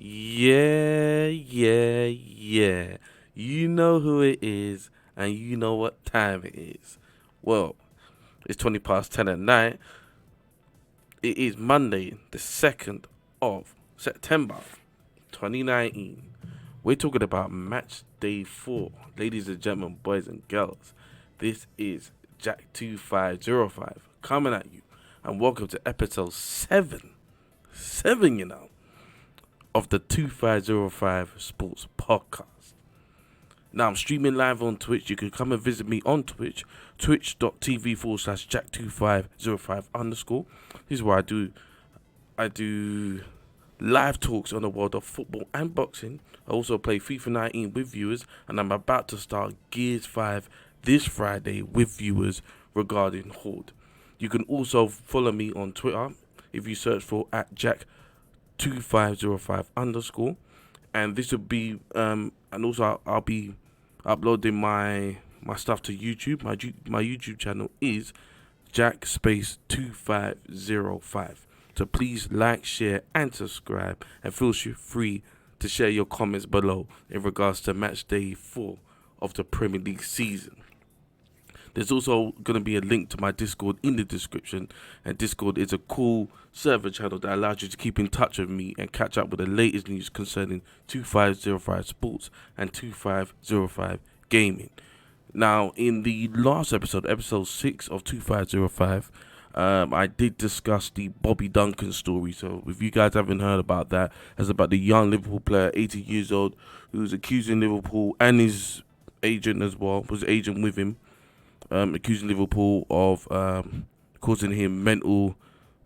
Yeah. You know who it is, and you know what time it is. Well, it's 20 past 10 at night. It is Monday, the 2nd of September, 2019. We're talking about match day 4. Ladies and gentlemen, boys and girls, this is Jack2505 coming at you, and welcome to episode 7. 7, of the 2505 Sports Podcast. Now, I'm streaming live on Twitch. You can come and visit me on Twitch, twitch.tv/Jack2505 underscore. This is where I do live talks on the world of football and boxing. I also play Fifa19 with viewers, and I'm about to start Gears 5 this Friday with viewers regarding Horde. You can also follow me on Twitter if you search for @Jack2505 underscore, and this will be and also I'll be uploading my stuff to YouTube. My YouTube channel is Jack Space 2505. So please like, share, and subscribe, and feel free to share your comments below in regards to match day 4 of the Premier League season. There's also going to be a link to my Discord in the description, and Discord is a cool server channel that allows you to keep in touch with me and catch up with the latest news concerning 2505 Sports and 2505 Gaming. Now, in the last episode 6 of 2505, I did discuss the Bobby Duncan story. So if you guys haven't heard about that, it's about the young Liverpool player, 18 years old, who's accusing Liverpool and his agent as well, was agent with him, accusing Liverpool of causing him mental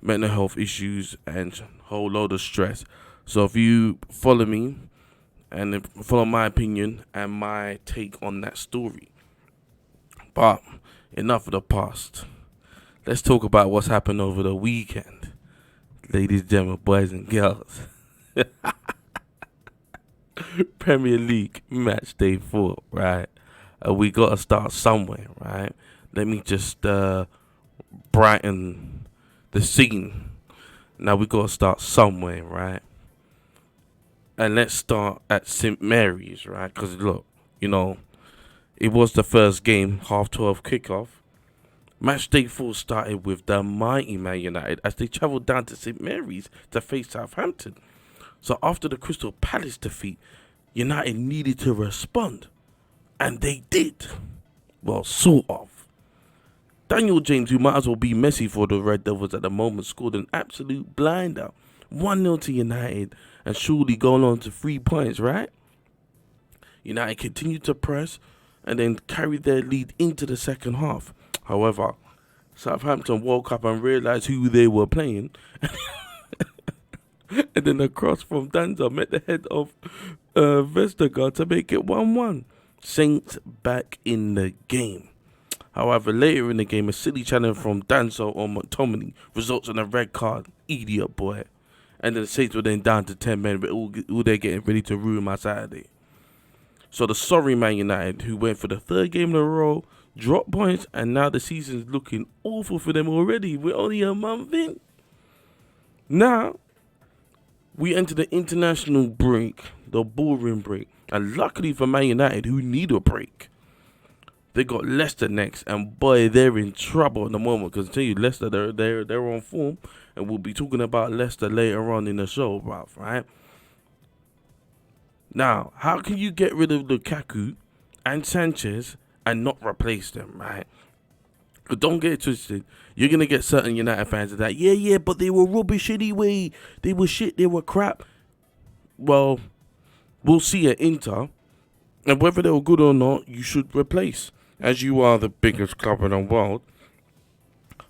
health issues and a whole load of stress. So if you follow me and follow my opinion and my take on that story. But enough of the past. Let's talk about what's happened over the weekend. Ladies and gentlemen, boys and girls. Premier League match day 4, right? We got to start somewhere, right? Let me just brighten the scene. Now we got to start somewhere, right? And let's start at St. Mary's, right? Because look, it was the first game, 12:30 kickoff. Match day 4 started with the mighty Man United as they travelled down to St. Mary's to face Southampton. So after the Crystal Palace defeat, United needed to respond. And they did. Well, sort of. Daniel James, who might as well be Messi for the Red Devils at the moment, scored an absolute blinder. 1-0 to United, and surely going on to 3 points, right? United continued to press and then carried their lead into the second half. However, Southampton woke up and realised who they were playing. And then a cross from Danza met the head of Vestergaard to make it 1-1. Saints back in the game. However, later in the game, a silly challenge from Danzo or McTominay results in a red card. Idiot boy. And then the Saints were then down to 10 men, but all they're getting ready to ruin my Saturday. So the sorry Man United, who went for the 3rd game in a row, dropped points, and now the season's looking awful for them already. We're only a month in. Now, we enter the international break, the ballroom break. And luckily for Man United, who need a break, they got Leicester next, and boy, they're in trouble at the moment. Because I tell you, Leicester, they're on form, and we'll be talking about Leicester later on in the show, bruv, right? Now, how can you get rid of Lukaku and Sanchez and not replace them, right? But don't get it twisted. You're gonna get certain United fans that, yeah, but they were rubbish anyway. They were shit. They were crap. Well, we'll see at Inter, and whether they were good or not, you should replace, as you are the biggest club in the world.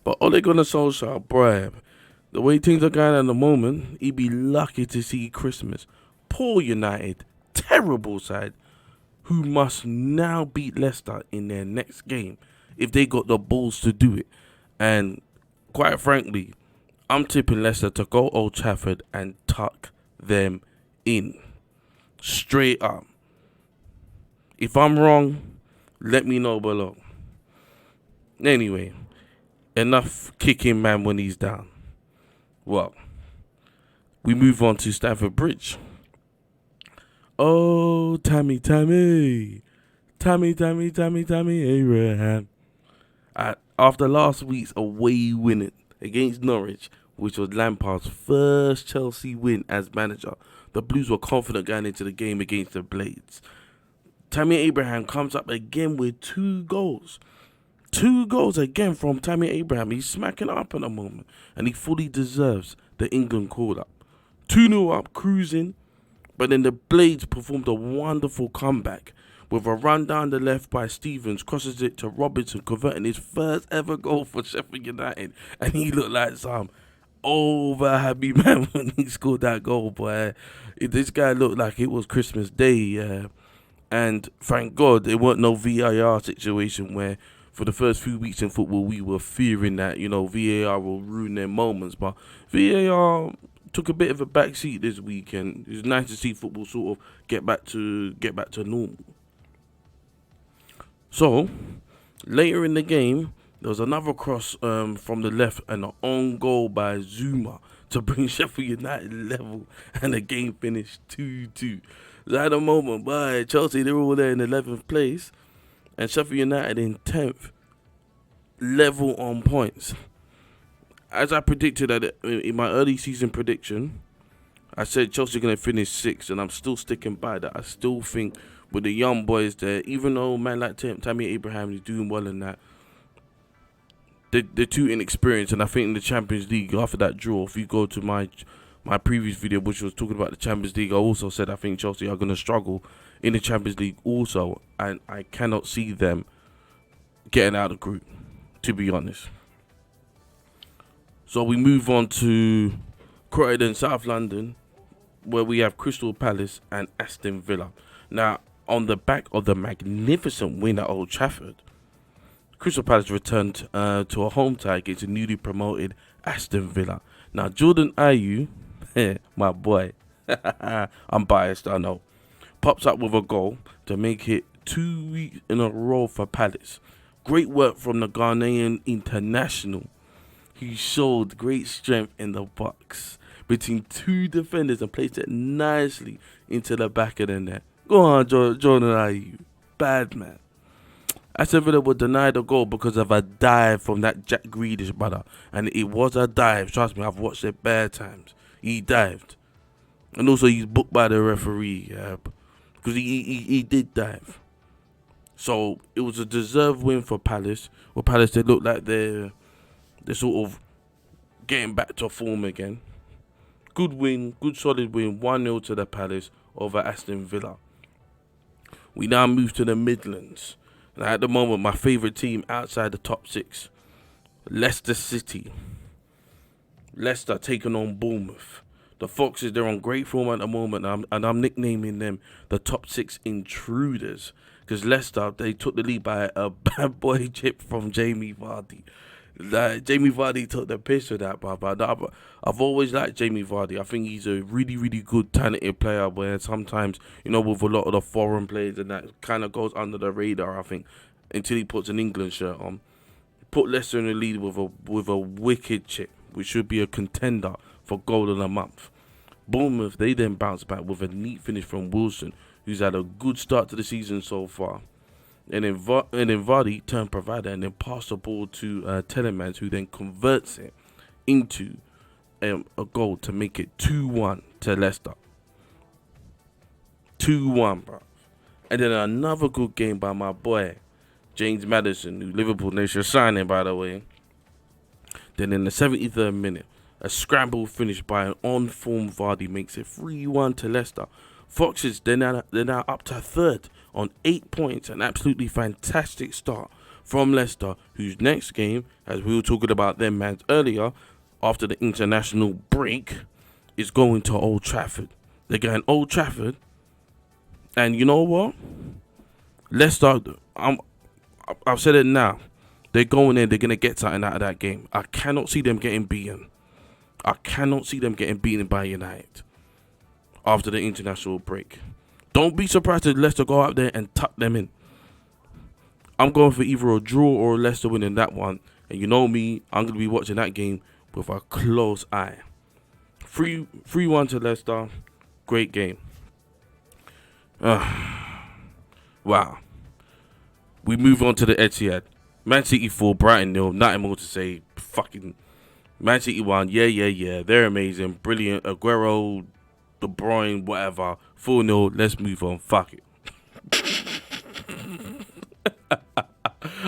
But Ole Gunnar Solskjaer, bruh, the way things are going at the moment, he'd be lucky to see Christmas. Poor United, terrible side, who must now beat Leicester in their next game if they got the balls to do it. And quite frankly, I'm tipping Leicester to go Old Trafford and tuck them in. Straight up. If I'm wrong, let me know below. Anyway, enough kicking man when he's down. Well, we move on to Stamford Bridge. Oh, Tammy Abraham. After last week's away win against Norwich, which was Lampard's first Chelsea win as manager, the Blues were confident going into the game against the Blades. Tammy Abraham comes up again with 2 goals. 2 goals again from Tammy Abraham. He's smacking up at the moment, and he fully deserves the England call-up. 2-0 up, cruising, but then the Blades performed a wonderful comeback with a run down the left by Stevens, crosses it to Robinson, converting his first ever goal for Sheffield United, and he looked like some over happy man when he scored that goal, boy. This guy looked like it was Christmas Day, and thank God it weren't no VAR situation where for the first few weeks in football we were fearing that, VAR will ruin their moments, but VAR took a bit of a backseat this weekend. It's nice to see football sort of get back to normal. So, later in the game, there was another cross from the left and an own goal by Zuma to bring Sheffield United level, and the game finished 2-2. So at the moment, by Chelsea, they're all there in 11th place, and Sheffield United in 10th, level on points. As I predicted in my early season prediction, I said Chelsea are going to finish 6th, and I'm still sticking by that. I still think with the young boys there, even though man like Tammy Abraham is doing well in that, they're too inexperienced. And I think in the Champions League, after that draw, if you go to my previous video, which was talking about the Champions League, I also said I think Chelsea are going to struggle in the Champions League also, and I cannot see them getting out of the group, to be honest. So we move on to Croydon, South London, where we have Crystal Palace and Aston Villa. Now, on the back of the magnificent win at Old Trafford, Crystal Palace returned to a home tie against the newly promoted Aston Villa. Now, Jordan Ayew, my boy, I'm biased, I know, pops up with a goal to make it 2 weeks in a row for Palace. Great work from the Ghanaian international. He showed great strength in the box between 2 defenders and placed it nicely into the back of the net. Go on, Jordan Ayew. Bad man. Aston Villa were denied a goal because of a dive from that Jack Grealish brother. And it was a dive. Trust me, I've watched it bare times. He dived. And also he's booked by the referee. Because he did dive. So it was a deserved win for Palace. Well, Palace, they look like they're sort of getting back to form again. Good win, good solid win, 1-0 to the Palace over Aston Villa. We now move to the Midlands. Now at the moment, my favourite team outside the top 6, Leicester City. Leicester taking on Bournemouth. The Foxes, they're on great form at the moment, and I'm nicknaming them the top 6 intruders. Because Leicester, they took the lead by a bad boy chip from Jamie Vardy. Jamie Vardy took the piss with that, but I've always liked Jamie Vardy. I think he's a really, really good, talented player, where sometimes, with a lot of the foreign players and that kind of goes under the radar, I think, until he puts an England shirt on. Put Leicester in the lead with a wicked chip, which should be a contender for goal of the month. Bournemouth, they then bounced back with a neat finish from Wilson, who's had a good start to the season so far. And then Vardy turned provider and then passed the ball to Telemans, who then converts it into a goal to make it 2-1 to Leicester. 2-1, bro. And then another good game by my boy, James Maddison, who Liverpool Nation signing, by the way. Then in the 73rd minute, a scramble finish by an on-form Vardy makes it 3-1 to Leicester. Foxes, they're now up to 3rd on 8 points. An absolutely fantastic start from Leicester, whose next game, as we were talking about them man earlier, after the international break, is going to Old Trafford. They're going Old Trafford, and you know what? Leicester, I've said it now. They're going in, they're going to get something out of that game. I cannot see them getting beaten. I cannot see them getting beaten by United after the international break. Don't be surprised if Leicester go out there and tuck them in. I'm going for either a draw or a Leicester winning that one. And you know me, I'm going to be watching that game with a close eye. 3-1 to Leicester. Great game. Wow. We move on to the Etihad. Man City 4, Brighton 0. Nothing more to say. Fucking Man City 1. Yeah. They're amazing. Brilliant. Aguero, De Bruyne, whatever. 4-0. Let's move on. Fuck it.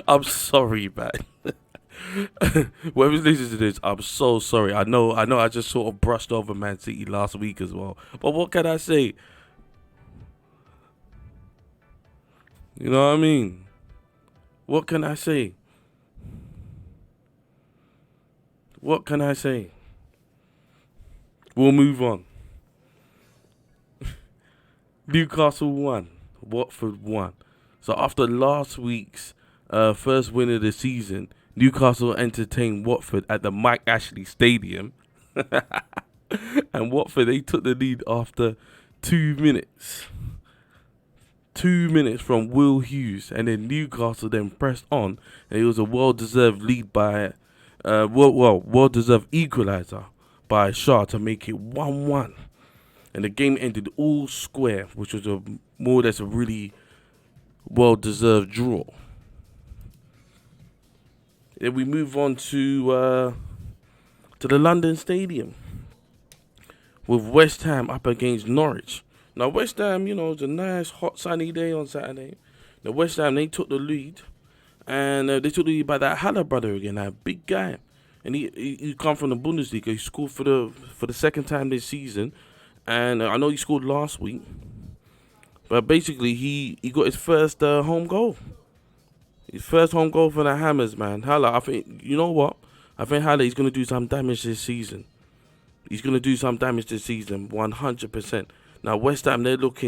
I'm sorry, man. Whoever's listening to this, I'm so sorry. I know I just sort of brushed over Man City last week as well. But what can I say? You know what I mean? What can I say? What can I say? We'll move on. Newcastle 1, Watford 1. So after last week's first win of the season, Newcastle entertained Watford at the Mike Ashley Stadium. And Watford, they took the lead after 2 minutes. 2 minutes from Will Hughes, and then Newcastle then pressed on, and it was a well-deserved lead by, well-deserved equaliser by Shaw to make it 1-1, and the game ended all square, which was a more or less a really well-deserved draw. Then we move on to the London Stadium with West Ham up against Norwich. Now, West Ham, it's a nice, hot, sunny day on Saturday. The West Ham, they took the lead. And they took the lead by that Haller brother again, that big guy. And he come from the Bundesliga. He scored for the second time this season. And I know he scored last week. But basically, he got his first home goal. His first home goal for the Hammers, man. Haller, I think, you know what? I think Haller is going to do some damage this season. He's going to do some damage this season, 100%. Now, West Ham, they look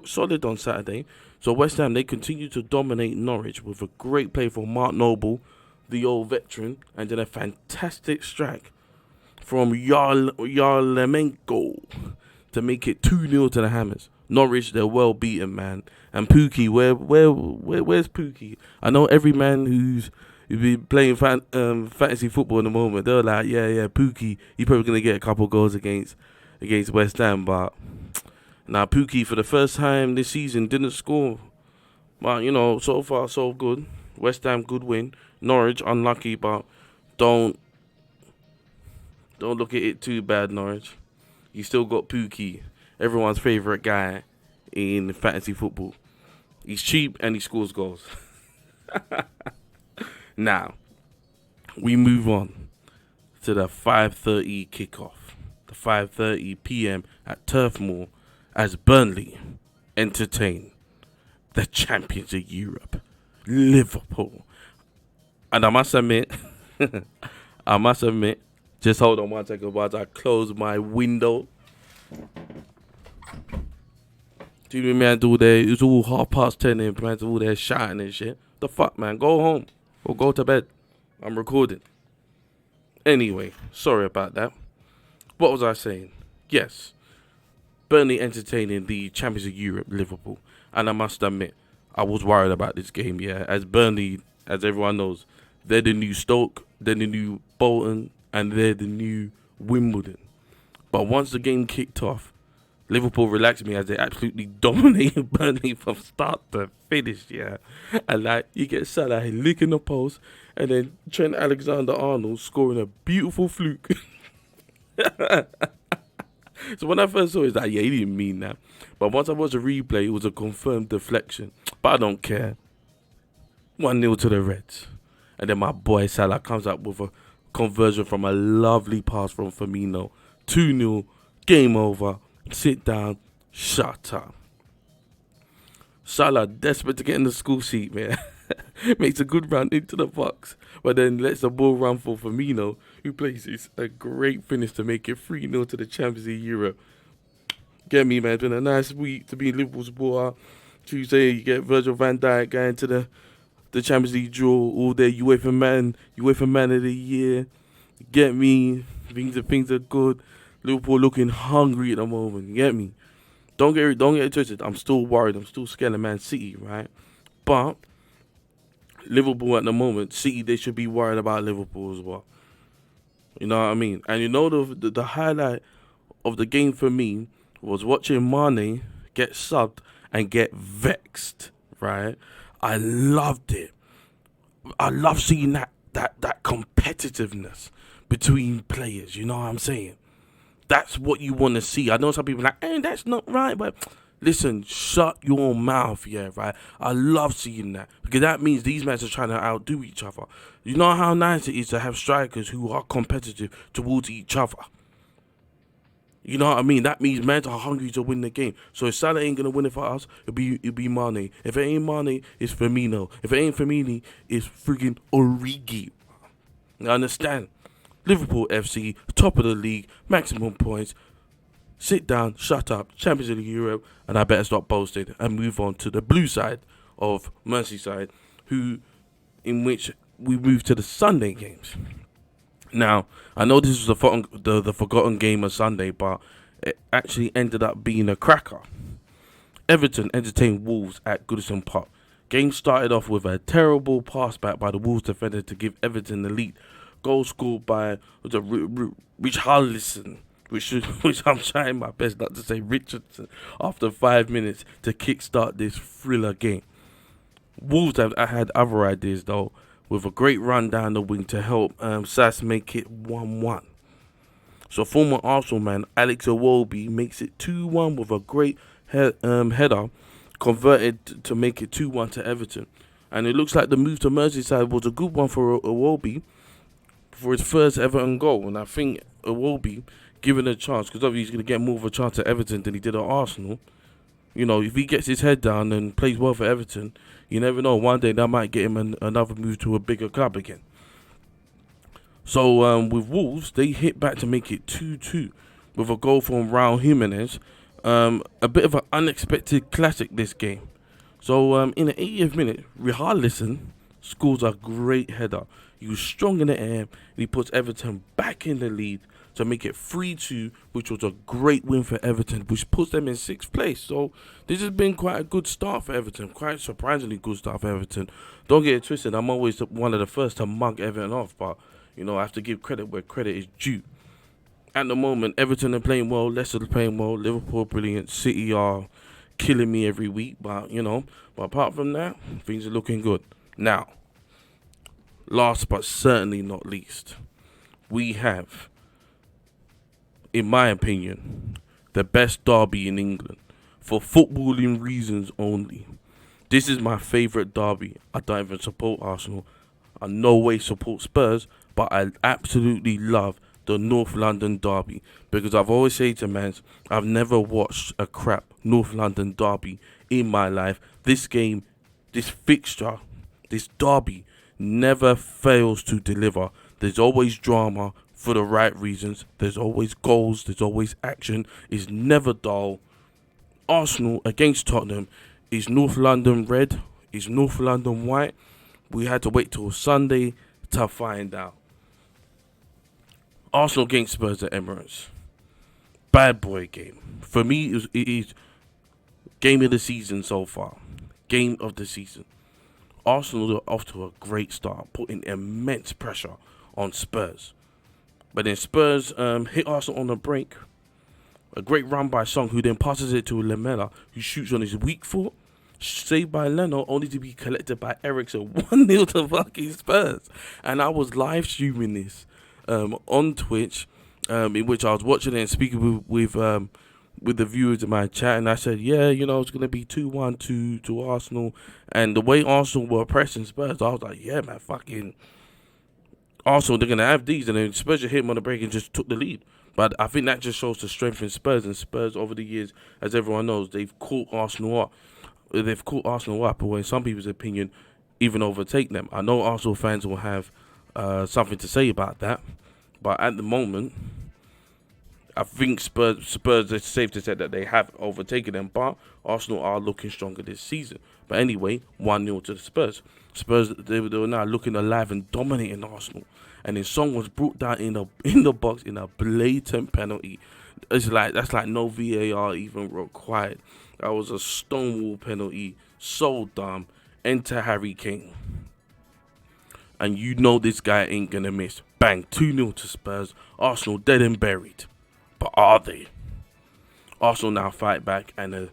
solid on Saturday. So, West Ham, they continue to dominate Norwich with a great play from Mark Noble, the old veteran, and then a fantastic strike from Yarlemenko to make it 2-0 to the Hammers. Norwich, they're well beaten, man. And Pookie, where's Pookie? I know every man who's been playing fantasy football in the moment, they're like, yeah, Pookie, he's probably going to get a couple goals against West Ham, but now Pookie for the first time this season didn't score. But so far so good. West Ham good win. Norwich unlucky, but don't look at it too bad, Norwich. You still got Pookie, everyone's favourite guy in fantasy football. He's cheap and he scores goals. Now we move on to the 5:30 kickoff. 5:30 p.m. at Turf Moor as Burnley entertain the champions of Europe, Liverpool. And I must admit, just hold on one second while I close my window. Do you man do that? It's all 10:30 and man all that shouting and shit. The fuck, man? Go home or go to bed. I'm recording. Anyway, sorry about that. What was I saying? Yes, Burnley entertaining the champions of Europe, Liverpool. And I must admit, I was worried about this game, yeah. As Burnley, as everyone knows, they're the new Stoke, they're the new Bolton, and they're the new Wimbledon. But once the game kicked off, Liverpool relaxed me as they absolutely dominated Burnley from start to finish, yeah. And you get Salah licking the post, and then Trent Alexander-Arnold scoring a beautiful fluke. So when I first saw it, he didn't mean that. But once I watched the replay, it was a confirmed deflection. But I don't care. 1-0 to the Reds. And then my boy Salah comes up with a conversion from a lovely pass from Firmino. 2-0, game over, sit down, shut up. Salah, desperate to get in the school seat, man. Makes a good run into the box, but then lets the ball run for Firmino, who places a great finish to make it 3-0 to the champions of Europe. Get me, man. It's been a nice week to be in Liverpool supporter. Tuesday, you get Virgil van Dijk going to the Champions League draw, all day UEFA man of the year. Get me? Things are good. Liverpool looking hungry at the moment. You get me? Don't get it twisted. I'm still worried. I'm still scared of Man City, right? But Liverpool at the moment, City, they should be worried about Liverpool as well. You know what I mean? And the highlight of the game for me was watching Mane get subbed, and get vexed, right? I loved it. I love seeing that competitiveness between players. You know what I'm saying? That's what you want to see. I know some people are like, hey, that's not right, but listen, shut your mouth, yeah, right? I love seeing that because that means these men are trying to outdo each other. You know how nice it is to have strikers who are competitive towards each other. You know what I mean? That means men are hungry to win the game. So if Salah ain't gonna win it for us, it'll be Mane. If it ain't Mane, it's Firmino. If it ain't Firmino, it's friggin' Origi. You understand? Liverpool FC, top of the league, maximum points. Sit down, shut up, Champions League Europe, and I better stop boasting and move on to the blue side of Merseyside, in which we move to the Sunday games. Now, I know this was the forgotten game of Sunday, but it actually ended up being a cracker. Everton entertained Wolves at Goodison Park. Game started off with a terrible pass back by the Wolves defender to give Everton the lead. Goal scored by Richarlison, which I'm trying my best not to say Richardson, after 5 minutes to kickstart this thriller game. Wolves have had other ideas though, with a great run down the wing to help Sass make it 1-1. So former Arsenal man Alex Iwobi makes it 2-1 with a great header converted to make it 2-1 to Everton. And it looks like the move to Merseyside was a good one for Iwobi for his first Everton goal. And I think Iwobi, given a chance, because obviously he's going to get more of a chance at Everton than he did at Arsenal. You know, if he gets his head down and plays well for Everton, you never know. One day that might get him another move to a bigger club again. So with Wolves, they hit back to make it 2-2 with a goal from Raul Jimenez. A bit of an unexpected classic this game. So in the 80th minute, Richarlison scores a great header. He was strong in the air and he puts Everton back in the lead to make it 3-2, which was a great win for Everton, which puts them in 6th place. So this has been quite a good start for Everton, quite surprisingly good start for Everton. Don't get it twisted, I'm always one of the first to mug Everton off, but you know, I have to give credit where credit is due. At the moment, Everton are playing well, Leicester are playing well, Liverpool brilliant, City are killing me every week, but apart from that, things are looking good. Now, last but certainly not least, we have, in my opinion, the best derby in England for footballing reasons only. This is my favourite derby. I don't even support Arsenal. I no way support Spurs, but I absolutely love the North London derby because I've always said to man, I've never watched a crap North London derby in my life. This game, this fixture, this derby never fails to deliver. There's always drama for the right reasons. There's always goals. There's always action. It's never dull. Arsenal against Tottenham is North London red. Is North London white. We had to wait till Sunday to find out. Arsenal against Spurs at Emirates. Bad boy game. For me, it is game of the season so far. Game of the season. Arsenal are off to a great start, putting immense pressure on Spurs. But then Spurs hit Arsenal on the break. A great run by Song, who then passes it to Lamela, who shoots on his weak foot. Saved by Leno, only to be collected by Eriksen. 1-0 to fucking Spurs. And I was live streaming this on Twitch, in which I was watching it and speaking with the viewers in my chat. And I said, yeah, you know, it's going to be 2-1 to Arsenal. And the way Arsenal were pressing Spurs, I was like, yeah, man, fucking Arsenal, they're going to have these. And then Spurs just hit them on the break and just took the lead. But I think that just shows the strength in Spurs. And Spurs, over the years, as everyone knows, they've caught Arsenal up. Or in some people's opinion, even overtake them. I know Arsenal fans will have something to say about that. But at the moment, I think Spurs, it's safe to say that they have overtaken them. But Arsenal are looking stronger this season. But anyway, 1-0 to the Spurs. Spurs, they were now looking alive and dominating Arsenal. And his song was brought down in the box in a blatant penalty. That's like no VAR even required. That was a stonewall penalty. So dumb. Enter Harry Kane. And you know this guy ain't going to miss. Bang, 2-0 to Spurs. Arsenal dead and buried. But are they? Arsenal now fight back and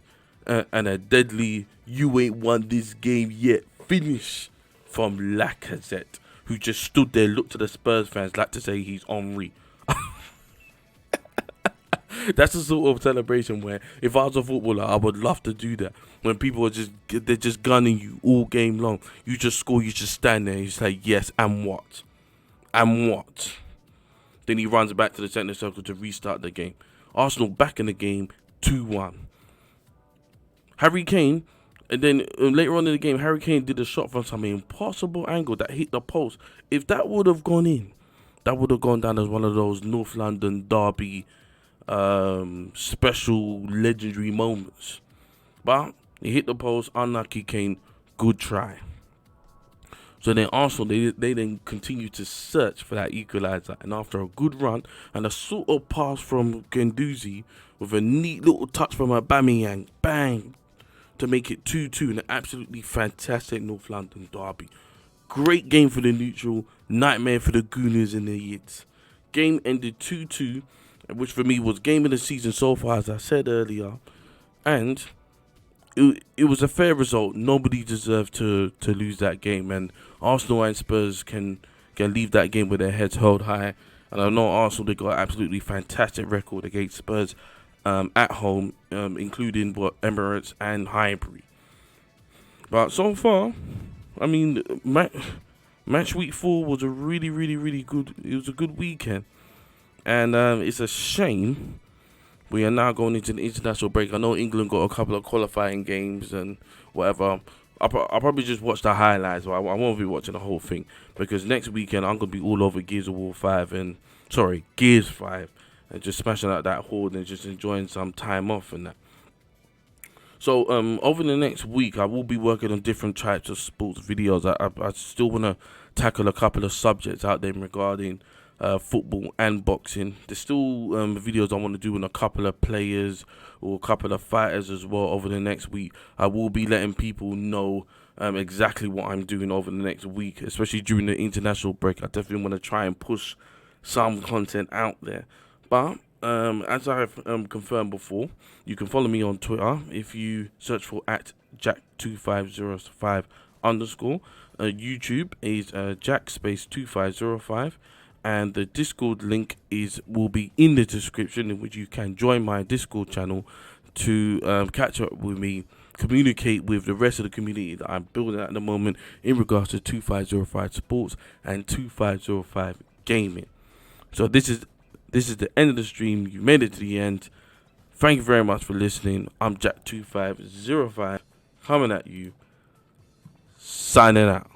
and a deadly "you ain't won this game yet" finish from Lacazette, who just stood there, looked at the Spurs fans like to say he's Henri. That's the sort of celebration where, if I was a footballer, I would love to do that. When people are they're just gunning you all game long, you just score, you just stand there, and you say yes, and what, and what. Then he runs back to the centre circle to restart the game. Arsenal back in the game, 2-1. Harry Kane, and then later on in the game, Harry Kane did a shot from some impossible angle that hit the post. If that would have gone in, that would have gone down as one of those North London derby special legendary moments. But he hit the post, unlucky Kane, good try. So then Arsenal, they then continue to search for that equaliser, and after a good run and a sort of pass from Guendouzi with a neat little touch from Aubameyang, bang, to make it 2-2 in an absolutely fantastic North London derby. Great game for the neutral, nightmare for the Gooners and the Yids. Game ended 2-2, which for me was game of the season so far, as I said earlier, and it was a fair result. Nobody deserved to lose that game, and Arsenal and Spurs can leave that game with their heads held high. And I know Arsenal, they got an absolutely fantastic record against Spurs at home, including Emirates and Highbury. But so far, I mean, match week 4 was a really, really, really good. It was a good weekend. And it's a shame we are now going into the international break. I know England got a couple of qualifying games and whatever. I'll probably just watch the highlights. I won't be watching the whole thing, because next weekend I'm going to be all over Gears 5 and just smashing out that horde and just enjoying some time off and that. So over the next week, I will be working on different types of sports videos. I still want to tackle a couple of subjects out there regarding football and boxing. There's still videos I want to do on a couple of players or a couple of fighters as well over the next week. I will be letting people know exactly what I'm doing over the next week, especially during the international break. I definitely want to try and push some content out there. But as I've confirmed before, you can follow me on Twitter if you search for @Jack2505_. YouTube is Jack2505. And the Discord link will be in the description, in which you can join my Discord channel to catch up with me, communicate with the rest of the community that I'm building at the moment in regards to 2505 Sports and 2505 Gaming. So this is the end of the stream. You made it to the end. Thank you very much for listening. I'm Jack2505 coming at you, signing out.